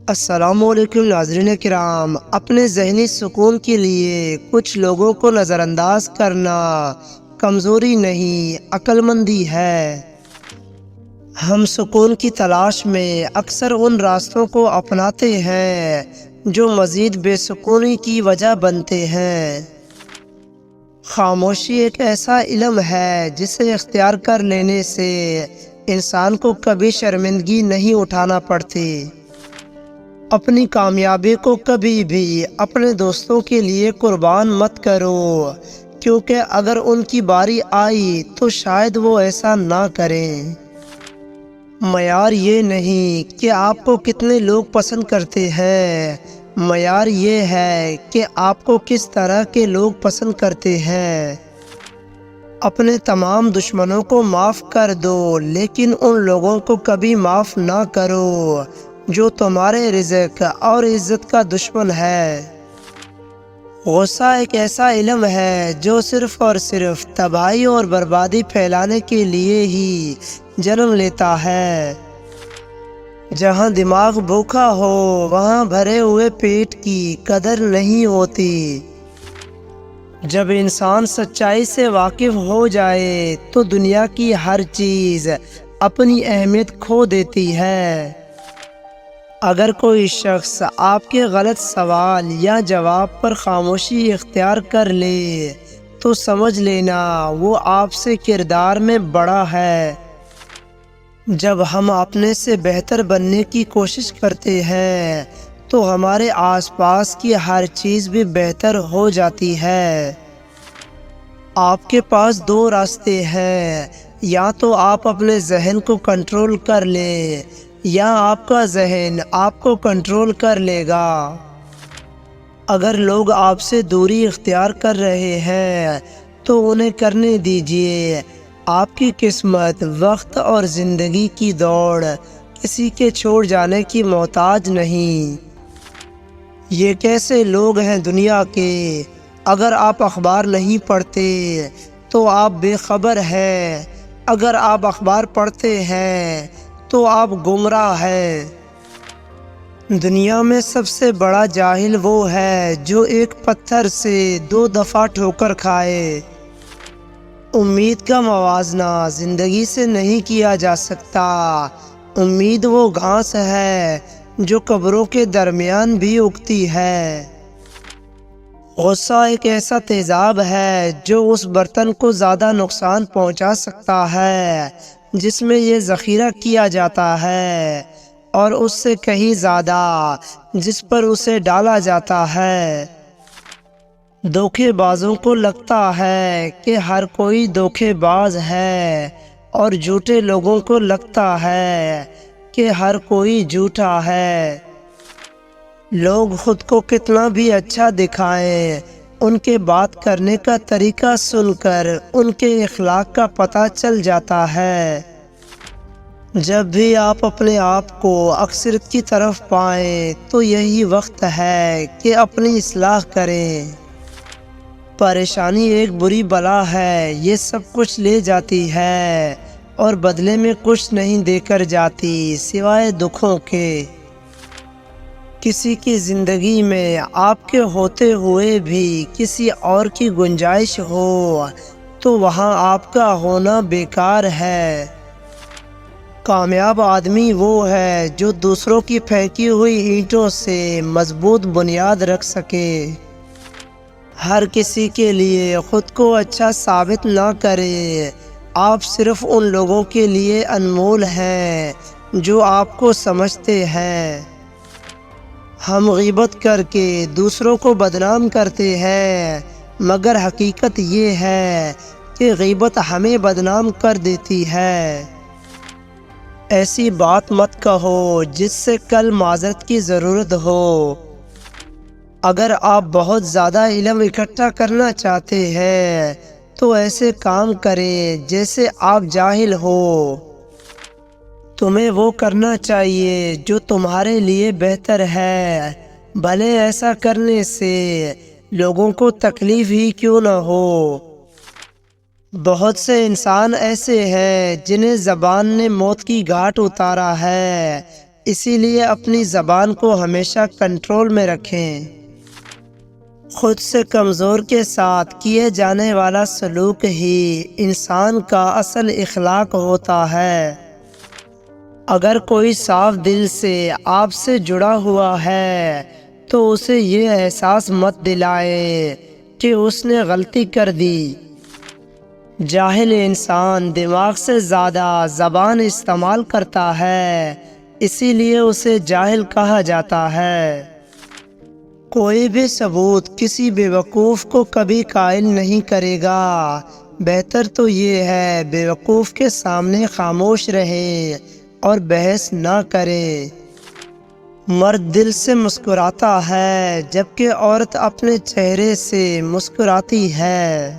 السلام علیکم ناظرین کرام، اپنے ذہنی سکون کے لیے کچھ لوگوں کو نظر انداز کرنا کمزوری نہیں، عقل مندی ہے۔ ہم سکون کی تلاش میں اکثر ان راستوں کو اپناتے ہیں جو مزید بے سکونی کی وجہ بنتے ہیں۔ خاموشی ایک ایسا علم ہے جسے اختیار کر لینے سے انسان کو کبھی شرمندگی نہیں اٹھانا پڑتی۔ اپنی کامیابی کو کبھی بھی اپنے دوستوں کے لیے قربان مت کرو، کیونکہ اگر ان کی باری آئی تو شاید وہ ایسا نہ کریں۔ معیار یہ نہیں کہ آپ کو کتنے لوگ پسند کرتے ہیں، معیار یہ ہے کہ آپ کو کس طرح کے لوگ پسند کرتے ہیں۔ اپنے تمام دشمنوں کو معاف کر دو، لیکن ان لوگوں کو کبھی معاف نہ کرو جو تمہارے رزق اور عزت کا دشمن ہے۔ غصہ ایک ایسا علم ہے جو صرف اور صرف تباہی اور بربادی پھیلانے کے لیے ہی جنم لیتا ہے۔ جہاں دماغ بھوکا ہو وہاں بھرے ہوئے پیٹ کی قدر نہیں ہوتی۔ جب انسان سچائی سے واقف ہو جائے تو دنیا کی ہر چیز اپنی اہمیت کھو دیتی ہے۔ اگر کوئی شخص آپ کے غلط سوال یا جواب پر خاموشی اختیار کر لے تو سمجھ لینا وہ آپ سے کردار میں بڑا ہے۔ جب ہم اپنے سے بہتر بننے کی کوشش کرتے ہیں تو ہمارے آس پاس کی ہر چیز بھی بہتر ہو جاتی ہے۔ آپ کے پاس دو راستے ہیں، یا تو آپ اپنے ذہن کو کنٹرول کر لیں یا آپ کا ذہن آپ کو کنٹرول کر لے گا۔ اگر لوگ آپ سے دوری اختیار کر رہے ہیں تو انہیں کرنے دیجیے۔ آپ کی قسمت، وقت اور زندگی کی دوڑ کسی کے چھوڑ جانے کی محتاج نہیں۔ یہ کیسے لوگ ہیں دنیا کے، اگر آپ اخبار نہیں پڑھتے تو آپ بے خبر ہیں، اگر آپ اخبار پڑھتے ہیں تو آپ گمراہ ہیں۔ دنیا میں سب سے بڑا جاہل وہ ہے جو ایک پتھر سے 2 دفعہ ٹھوکر کھائے۔ امید کا موازنہ زندگی سے نہیں کیا جا سکتا۔ امید وہ گھاس ہے جو قبروں کے درمیان بھی اگتی ہے۔ غصہ ایک ایسا تیزاب ہے جو اس برتن کو زیادہ نقصان پہنچا سکتا ہے جس میں یہ ذخیرہ کیا جاتا ہے، اور اس سے کہیں زیادہ جس پر اسے ڈالا جاتا ہے۔ دھوکے بازوں کو لگتا ہے کہ ہر کوئی دھوکے باز ہے، اور جھوٹے لوگوں کو لگتا ہے کہ ہر کوئی جھوٹا ہے۔ لوگ خود کو کتنا بھی اچھا دکھائیں، ان کے بات کرنے کا طریقہ سن کر ان کے اخلاق کا پتہ چل جاتا ہے۔ جب بھی آپ اپنے آپ کو اکثریت کی طرف پائیں تو یہی وقت ہے کہ اپنی اصلاح کریں۔ پریشانی ایک بری بلا ہے، یہ سب کچھ لے جاتی ہے اور بدلے میں کچھ نہیں دے کر جاتی سوائے دکھوں کے۔ کسی کی زندگی میں آپ کے ہوتے ہوئے بھی کسی اور کی گنجائش ہو تو وہاں آپ کا ہونا بیکار ہے۔ کامیاب آدمی وہ ہے جو دوسروں کی پھینکی ہوئی اینٹوں سے مضبوط بنیاد رکھ سکے۔ ہر کسی کے لیے خود کو اچھا ثابت نہ کریں، آپ صرف ان لوگوں کے لیے انمول ہیں جو آپ کو سمجھتے ہیں۔ ہم غیبت کر کے دوسروں کو بدنام کرتے ہیں، مگر حقیقت یہ ہے کہ غیبت ہمیں بدنام کر دیتی ہے۔ ایسی بات مت کہو جس سے کل معذرت کی ضرورت ہو۔ اگر آپ بہت زیادہ علم اکٹھا کرنا چاہتے ہیں تو ایسے کام کریں جیسے آپ جاہل ہو۔ تمہیں وہ کرنا چاہیے جو تمہارے لیے بہتر ہے، بھلے ایسا کرنے سے لوگوں کو تکلیف ہی کیوں نہ ہو۔ بہت سے انسان ایسے ہیں جنہیں زبان نے موت کی گھاٹ اتارا ہے، اسی لیے اپنی زبان کو ہمیشہ کنٹرول میں رکھیں۔ خود سے کمزور کے ساتھ کیے جانے والا سلوک ہی انسان کا اصل اخلاق ہوتا ہے۔ اگر کوئی صاف دل سے آپ سے جڑا ہوا ہے تو اسے یہ احساس مت دلائیں کہ اس نے غلطی کر دی۔ جاہل انسان دماغ سے زیادہ زبان استعمال کرتا ہے، اسی لیے اسے جاہل کہا جاتا ہے۔ کوئی بھی ثبوت کسی بیوقوف کو کبھی قائل نہیں کرے گا۔ بہتر تو یہ ہے بیوقوف کے سامنے خاموش رہے اور بحث نہ کرے۔ مرد دل سے مسکراتا ہے جبکہ عورت اپنے چہرے سے مسکراتی ہے۔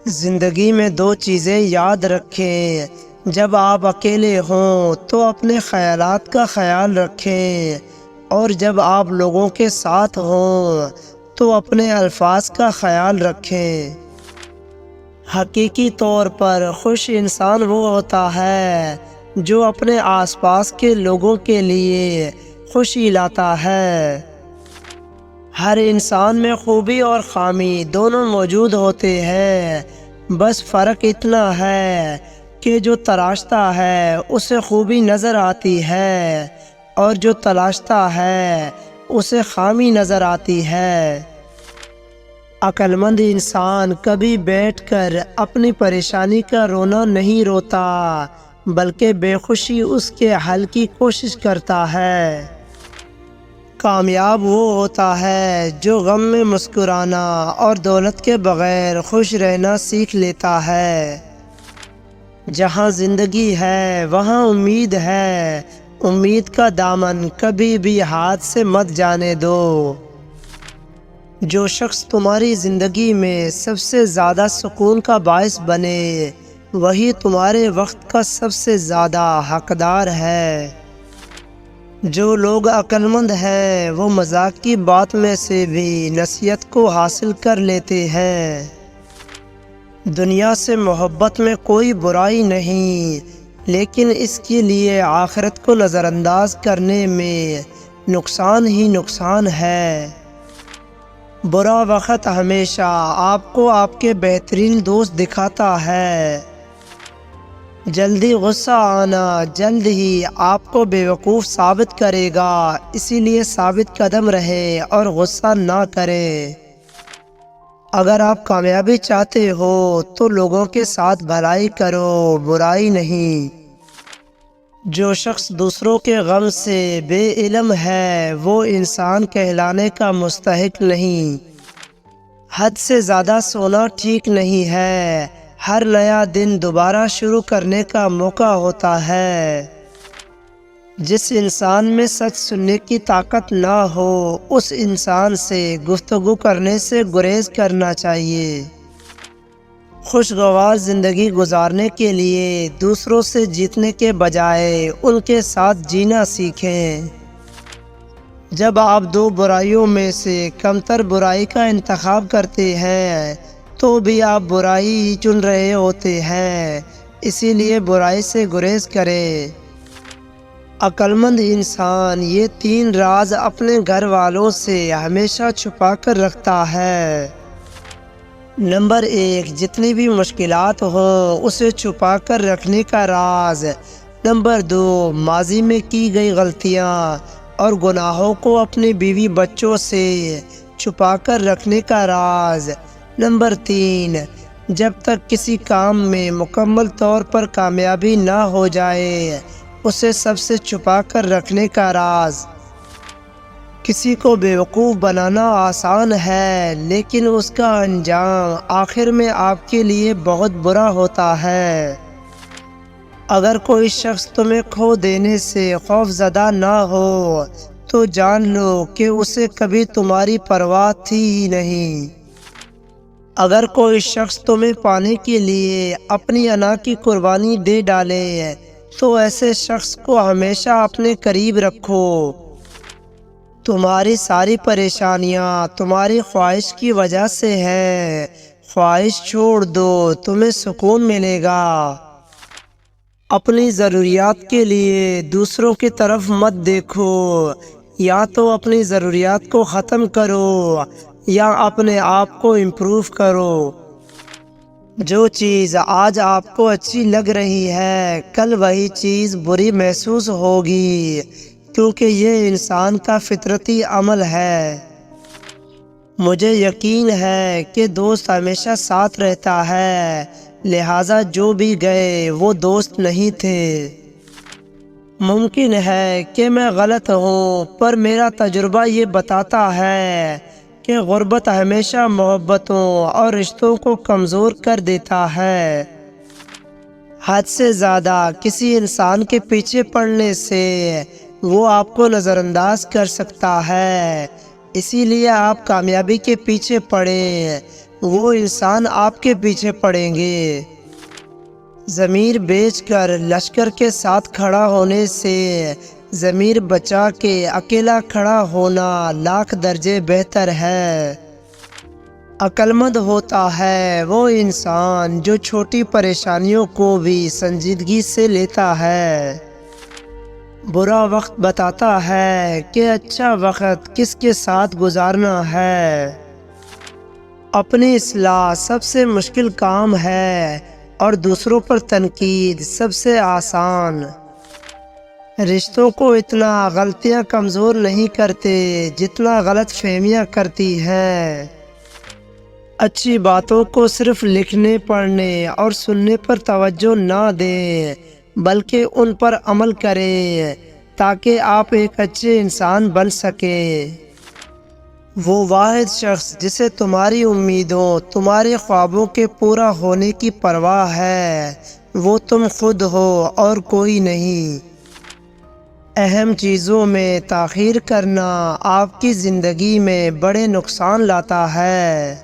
زندگی میں دو چیزیں یاد رکھیں، جب آپ اکیلے ہوں تو اپنے خیالات کا خیال رکھیں، اور جب آپ لوگوں کے ساتھ ہوں تو اپنے الفاظ کا خیال رکھیں۔ حقیقی طور پر خوش انسان وہ ہوتا ہے جو اپنے آس پاس کے لوگوں کے لیے خوشی لاتا ہے۔ ہر انسان میں خوبی اور خامی دونوں موجود ہوتے ہیں، بس فرق اتنا ہے کہ جو تراشتا ہے اسے خوبی نظر آتی ہے اور جو تلاشتا ہے اسے خامی نظر آتی ہے۔ عقل مند انسان کبھی بیٹھ کر اپنی پریشانی کا رونا نہیں روتا، بلکہ بے خوشی اس کے حل کی کوشش کرتا ہے۔ کامیاب وہ ہوتا ہے جو غم میں مسکرانا اور دولت کے بغیر خوش رہنا سیکھ لیتا ہے۔ جہاں زندگی ہے وہاں امید ہے، امید کا دامن کبھی بھی ہاتھ سے مت جانے دو۔ جو شخص تمہاری زندگی میں سب سے زیادہ سکون کا باعث بنے، وہی تمہارے وقت کا سب سے زیادہ حقدار ہے۔ جو لوگ عقل مند ہیں وہ مذاق کی بات میں سے بھی نصیحت کو حاصل کر لیتے ہیں۔ دنیا سے محبت میں کوئی برائی نہیں، لیکن اس کے لیے آخرت کو نظر انداز کرنے میں نقصان ہی نقصان ہے۔ برا وقت ہمیشہ آپ کو آپ کے بہترین دوست دکھاتا ہے۔ جلدی غصہ آنا جلد ہی آپ کو بیوقوف ثابت کرے گا، اسی لیے ثابت قدم رہے اور غصہ نہ کریں۔ اگر آپ کامیابی چاہتے ہو تو لوگوں کے ساتھ بھلائی کرو، برائی نہیں۔ جو شخص دوسروں کے غم سے بے علم ہے وہ انسان کہلانے کا مستحق نہیں۔ حد سے زیادہ سونا ٹھیک نہیں ہے، ہر نیا دن دوبارہ شروع کرنے کا موقع ہوتا ہے۔ جس انسان میں سچ سننے کی طاقت نہ ہو اس انسان سے گفتگو کرنے سے گریز کرنا چاہیے۔ خوشگوار زندگی گزارنے کے لیے دوسروں سے جیتنے کے بجائے ان کے ساتھ جینا سیکھیں۔ جب آپ دو برائیوں میں سے کمتر برائی کا انتخاب کرتے ہیں تو بھی آپ برائی ہی چن رہے ہوتے ہیں، اسی لیے برائی سے گریز کریں۔ عقل مند انسان یہ تین راز اپنے گھر والوں سے ہمیشہ چھپا کر رکھتا ہے۔ نمبر 1، جتنی بھی مشکلات ہوں اسے چھپا کر رکھنے کا راز۔ نمبر 2، ماضی میں کی گئی غلطیاں اور گناہوں کو اپنے بیوی بچوں سے چھپا کر رکھنے کا راز۔ نمبر 3، جب تک کسی کام میں مکمل طور پر کامیابی نہ ہو جائے اسے سب سے چھپا کر رکھنے کا راز۔ کسی کو بیوقوف بنانا آسان ہے لیکن اس کا انجام آخر میں آپ کے لیے بہت برا ہوتا ہے۔ اگر کوئی شخص تمہیں کھو دینے سے خوف زدہ نہ ہو تو جان لو کہ اسے کبھی تمہاری پرواہ تھی ہی نہیں۔ اگر کوئی شخص تمہیں پانے کے لیے اپنی انا کی قربانی دے ڈالے تو ایسے شخص کو ہمیشہ اپنے قریب رکھو۔ تمہاری ساری پریشانیاں تمہاری خواہش کی وجہ سے ہیں، خواہش چھوڑ دو، تمہیں سکون ملے گا۔ اپنی ضروریات کے لیے دوسروں کی طرف مت دیکھو، یا تو اپنی ضروریات کو ختم کرو یا اپنے آپ کو امپروو کرو۔ جو چیز آج آپ کو اچھی لگ رہی ہے کل وہی چیز بری محسوس ہوگی، کیونکہ یہ انسان کا فطرتی عمل ہے۔ مجھے یقین ہے کہ دوست ہمیشہ ساتھ رہتا ہے، لہٰذا جو بھی گئے وہ دوست نہیں تھے۔ ممکن ہے کہ میں غلط ہوں، پر میرا تجربہ یہ بتاتا ہے کہ غربت ہمیشہ محبتوں اور رشتوں کو کمزور کر دیتا ہے۔ حد سے زیادہ کسی انسان کے پیچھے پڑنے سے وہ آپ کو نظر انداز کر سکتا ہے، اسی لیے آپ کامیابی کے پیچھے پڑیں، وہ انسان آپ کے پیچھے پڑیں گے۔ ضمیر بیچ کر لشکر کے ساتھ کھڑا ہونے سے ضمیر بچا کے اکیلا کھڑا ہونا لاکھ درجے بہتر ہے۔ عقل مند ہوتا ہے وہ انسان جو چھوٹی پریشانیوں کو بھی سنجیدگی سے لیتا ہے۔ برا وقت بتاتا ہے کہ اچھا وقت کس کے ساتھ گزارنا ہے۔ اپنی اصلاح سب سے مشکل کام ہے اور دوسروں پر تنقید سب سے آسان۔ رشتوں کو اتنا غلطیاں کمزور نہیں کرتے جتنا غلط فہمیاں کرتی ہیں۔ اچھی باتوں کو صرف لکھنے، پڑھنے اور سننے پر توجہ نہ دیں، بلکہ ان پر عمل کریں تاکہ آپ ایک اچھے انسان بن سکیں۔ وہ واحد شخص جسے تمہاری امیدوں، تمہارے خوابوں کے پورا ہونے کی پرواہ ہے، وہ تم خود ہو اور کوئی نہیں۔ اہم چیزوں میں تاخیر کرنا آپ کی زندگی میں بڑے نقصان لاتا ہے۔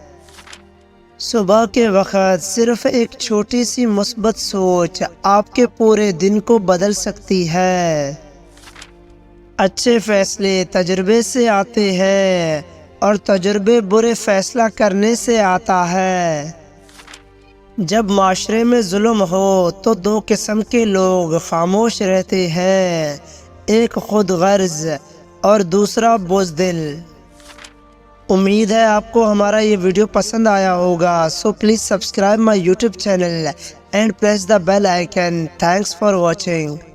صبح کے وقت صرف ایک چھوٹی سی مثبت سوچ آپ کے پورے دن کو بدل سکتی ہے۔ اچھے فیصلے تجربے سے آتے ہیں اور تجربے برے فیصلہ کرنے سے آتا ہے۔ جب معاشرے میں ظلم ہو تو دو قسم کے لوگ خاموش رہتے ہیں، ایک خود غرض اور دوسرا بزدل۔ امید ہے آپ کو ہمارا یہ ویڈیو پسند آیا ہوگا، so please subscribe my YouTube channel and press the bell icon. Thanks for watching.